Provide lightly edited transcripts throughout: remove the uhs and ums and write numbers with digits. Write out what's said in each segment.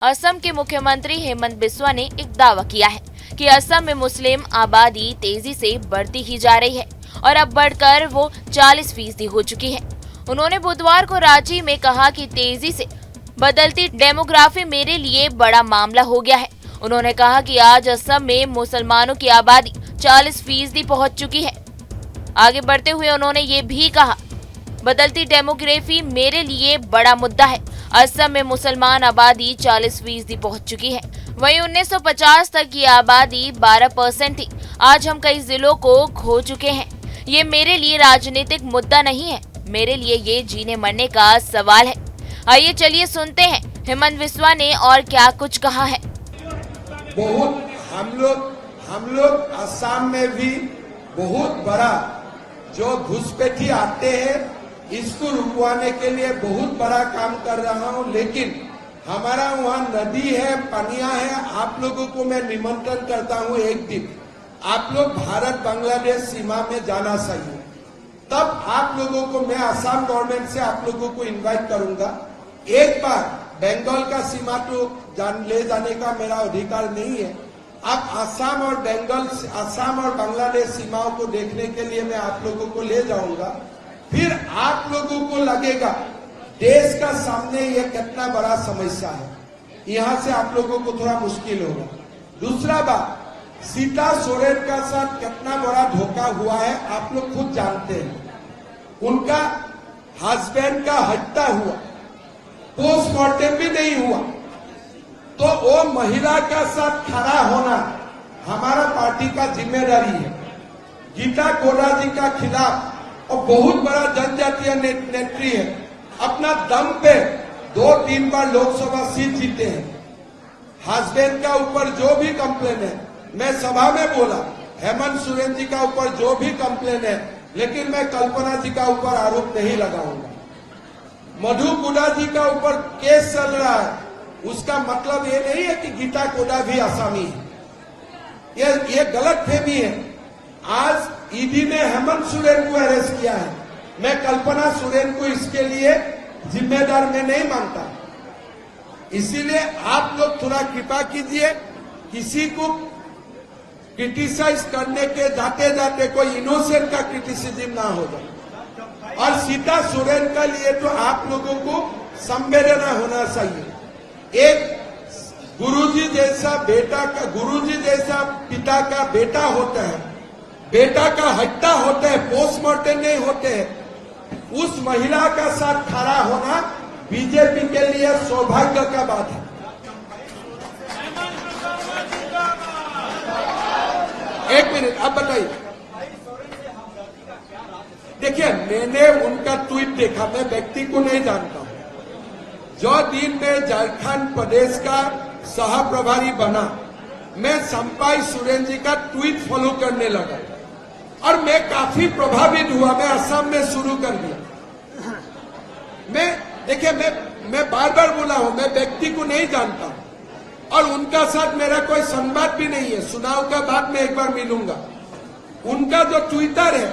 असम के मुख्यमंत्री हेमंत बिस्वा ने एक दावा किया है कि असम में मुस्लिम आबादी तेजी से बढ़ती ही जा रही है और अब बढ़कर वो 40% हो चुकी है। उन्होंने बुधवार को रांची में कहा कि तेजी से बदलती डेमोग्राफी मेरे लिए बड़ा मामला हो गया है। उन्होंने कहा कि आज असम में मुसलमानों की आबादी 40% पहुंच चुकी है। आगे बढ़ते हुए उन्होंने ये भी कहा, बदलती डेमोग्राफी मेरे लिए बड़ा मुद्दा है। असम में मुसलमान आबादी 40% पहुंच चुकी है। वहीं 1950 तक की आबादी 12% थी। आज हम कई जिलों को खो चुके हैं। ये मेरे लिए राजनीतिक मुद्दा नहीं है, मेरे लिए ये जीने मरने का सवाल है। आइए चलिए सुनते हैं हेमंत बिस्वा ने और क्या कुछ कहा है। बहुत हम लोग असम में भी बहुत बड़ा जो घुसपैठी आते हैं इसको रुकवाने के लिए बहुत बड़ा काम कर रहा हूं, लेकिन हमारा वहां नदी है, पनिया है। आप लोगों को मैं निमंत्रण करता हूं, एक दिन आप लोग भारत बांग्लादेश सीमा में जाना चाहिए। तब आप लोगों को मैं असम गवर्नमेंट से आप लोगों को इनवाइट करूंगा। एक बार बंगाल का सीमा तो ले जाने का मेरा अधिकार नहीं है। अब असम और बांग्लादेश सीमाओं को देखने के लिए मैं आप लोगों को ले जाऊंगा। फिर आप लोगों को लगेगा देश का सामने ये कितना बड़ा समस्या है। यहां से आप लोगों को थोड़ा मुश्किल होगा। दूसरा बात, सीता सोरेन का साथ कितना बड़ा धोखा हुआ है आप लोग खुद जानते हैं। उनका हस्बैंड का हत्या हुआ, पोस्टमार्टम भी नहीं हुआ, तो वो महिला का साथ खड़ा होना हमारा पार्टी का जिम्मेदारी है। गीता कोड़ा जी का खिलाफ और बहुत बड़ा जनजातीय नेत्री है, अपना दम पे 2-3 बार लोकसभा सीट जीते हैं। हस्बैंड का ऊपर जो भी कंप्लेन है, मैं सभा में बोला हेमंत सोरेन जी का ऊपर जो भी कंप्लेन है, लेकिन मैं कल्पना जी का ऊपर आरोप नहीं लगाऊंगा। मधु कोड़ा जी का ऊपर केस चल रहा है, उसका मतलब ये नहीं है कि गीता कोड़ा भी आसामी है। ये गलत फहमी है। आज ईडी ने हेमंत सोरेन को अरेस्ट किया है, मैं कल्पना सोरेन को इसके लिए जिम्मेदार मैं नहीं मानता। इसीलिए आप लोग थोड़ा कृपा कीजिए, किसी को क्रिटिसाइज करने के जाते जाते कोई इनोसेंट का क्रिटिसिज्म ना हो जाए। और सीता सोरेन का लिए तो आप लोगों को संवेदना होना चाहिए। एक गुरुजी जैसा पिता का बेटा होता है, बेटा का हत्या होता है, पोस्टमार्टम नहीं होते हैं। उस महिला का साथ खड़ा होना बीजेपी के लिए सौभाग्य का बात है। एक मिनट, अब बताइए। देखिए, मैंने उनका ट्वीट देखा, मैं व्यक्ति को नहीं जानता हूं। जो दिन में झारखंड प्रदेश का सह प्रभारी बना, मैं संपाई सोरेन जी का ट्वीट फॉलो करने लगा और मैं काफी प्रभावित हुआ। मैं असम में शुरू कर दिया। मैं बार बार बोला हूं, मैं व्यक्ति को नहीं जानता हूं और उनका साथ मेरा कोई संवाद भी नहीं है। चुनाव का बाद में एक बार मिलूंगा। उनका जो ट्विटर है,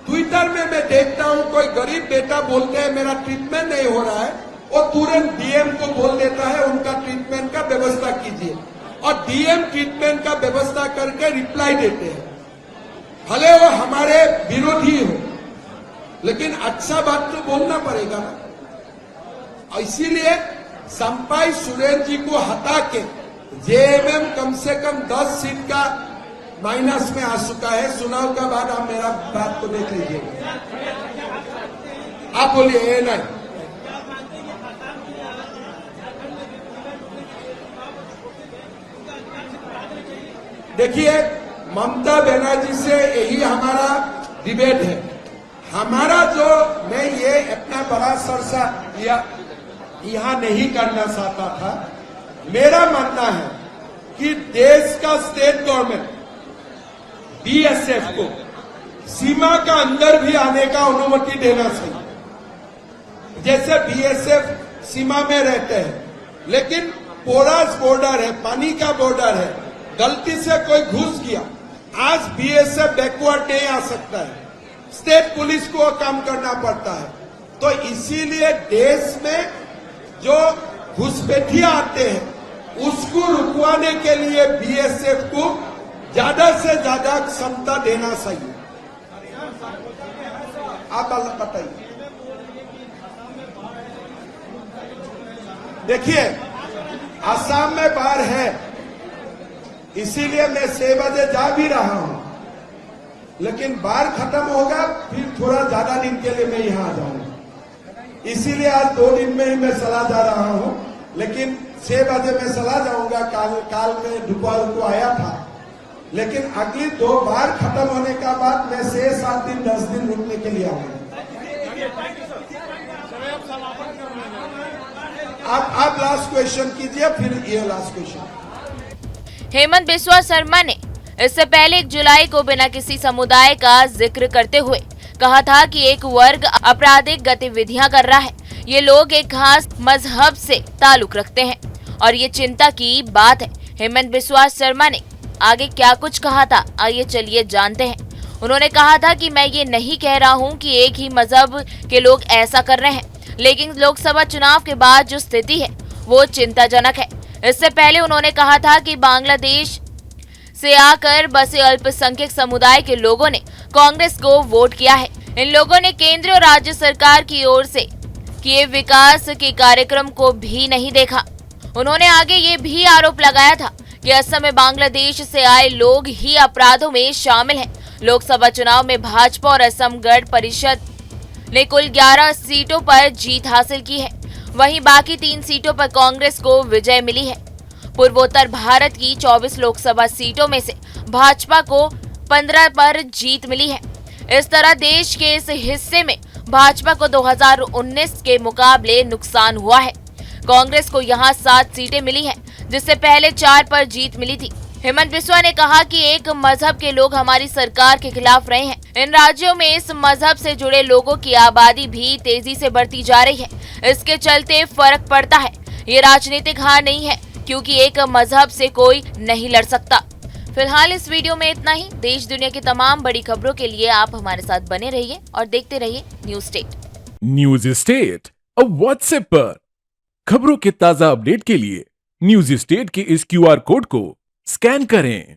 ट्विटर में मैं देखता हूं कोई गरीब बेटा बोलते हैं मेरा ट्रीटमेंट नहीं हो रहा है, वो तुरंत डीएम को बोल देता है उनका ट्रीटमेंट का व्यवस्था कीजिए, और डीएम ट्रीटमेंट का व्यवस्था करके रिप्लाई देते हैं। भले वो हमारे विरोधी हो, लेकिन अच्छा बात तो बोलना पड़ेगा ना। इसीलिए संपाई सोरेन जी को हटा के जेएमएम कम से कम 10 सीट का माइनस में आ चुका है। चुनाव का बाद आप मेरा बात को देख लीजिएगा। आप बोलिए ये नहीं। देखिए, ममता बनर्जी से यही हमारा डिबेट है। हमारा जो मैं ये इतना बड़ा सरसा यहाँ नहीं करना चाहता था। मेरा मानना है कि देश का स्टेट गवर्नमेंट बीएसएफ को सीमा का अंदर भी आने का अनुमति देना चाहिए। जैसे बीएसएफ सीमा में रहते हैं, लेकिन पोरस बॉर्डर है, पानी का बॉर्डर है, गलती से कोई घुस गया, आज बीएसएफ बैकवर्ड नहीं आ सकता है, स्टेट पुलिस को काम करना पड़ता है। तो इसीलिए देश में जो घुसपैठिया आते हैं उसको रुकवाने के लिए बीएसएफ को ज्यादा से ज्यादा क्षमता देना चाहिए। आप बताइए। देखिए, असम में बाढ़ है, इसीलिए मैं 6 बजे जा भी रहा हूं, लेकिन बाढ़ खत्म होगा फिर थोड़ा ज्यादा दिन के लिए मैं यहां आ जाऊंगा। इसीलिए आज 2 दिन में ही मैं चला जा रहा हूं, लेकिन 6 बजे मैं चला जाऊंगा। काल में दोपहर को आया था, लेकिन अगली 2 बार खत्म होने का बाद मैं 6-7 दिन 10 दिन रुकने के लिए आऊंगा। आप लास्ट क्वेश्चन कीजिए, फिर ये लास्ट क्वेश्चन। हेमंत बिस्वा शर्मा ने इससे पहले 1 जुलाई को बिना किसी समुदाय का जिक्र करते हुए कहा था कि एक वर्ग आपराधिक गतिविधियां कर रहा है। ये लोग एक खास मजहब से ताल्लुक रखते हैं और ये चिंता की बात है। हेमंत बिस्वा शर्मा ने आगे क्या कुछ कहा था, आइए चलिए जानते हैं। उन्होंने कहा था कि मैं ये नहीं कह रहा हूँ कि एक ही मजहब के लोग ऐसा कर रहे हैं, लेकिन लोकसभा चुनाव के बाद जो स्थिति है वो चिंताजनक है। इससे पहले उन्होंने कहा था कि बांग्लादेश से आकर बसे अल्पसंख्यक समुदाय के लोगों ने कांग्रेस को वोट किया है। इन लोगों ने केंद्र और राज्य सरकार की ओर से किए विकास के कार्यक्रम को भी नहीं देखा। उन्होंने आगे ये भी आरोप लगाया था कि असम में बांग्लादेश से आए लोग ही अपराधों में शामिल हैं। लोकसभा चुनाव में भाजपा और असम गण परिषद ने कुल 11 सीटों पर जीत हासिल की है, वहीं बाकी 3 सीटों पर कांग्रेस को विजय मिली है। पूर्वोत्तर भारत की 24 लोकसभा सीटों में से भाजपा को 15 पर जीत मिली है। इस तरह देश के इस हिस्से में भाजपा को 2019 के मुकाबले नुकसान हुआ है। कांग्रेस को यहां 7 सीटें मिली हैं, जिससे पहले 4 पर जीत मिली थी। हेमंत बिस्वा ने कहा कि एक मजहब के लोग हमारी सरकार के खिलाफ रहे हैं। इन राज्यों में इस मजहब से जुड़े लोगों की आबादी भी तेजी से बढ़ती जा रही है। इसके चलते फर्क पड़ता है। ये राजनीतिक हार नहीं है, क्योंकि एक मजहब से कोई नहीं लड़ सकता। फिलहाल इस वीडियो में इतना ही। देश दुनिया की तमाम बड़ी खबरों के लिए आप हमारे साथ बने रहिए और देखते रहिए न्यूज स्टेट। न्यूज स्टेट अब व्हाट्सएप पर खबरों के ताजा अपडेट के लिए न्यूज स्टेट के इस QR कोड को स्कैन करें।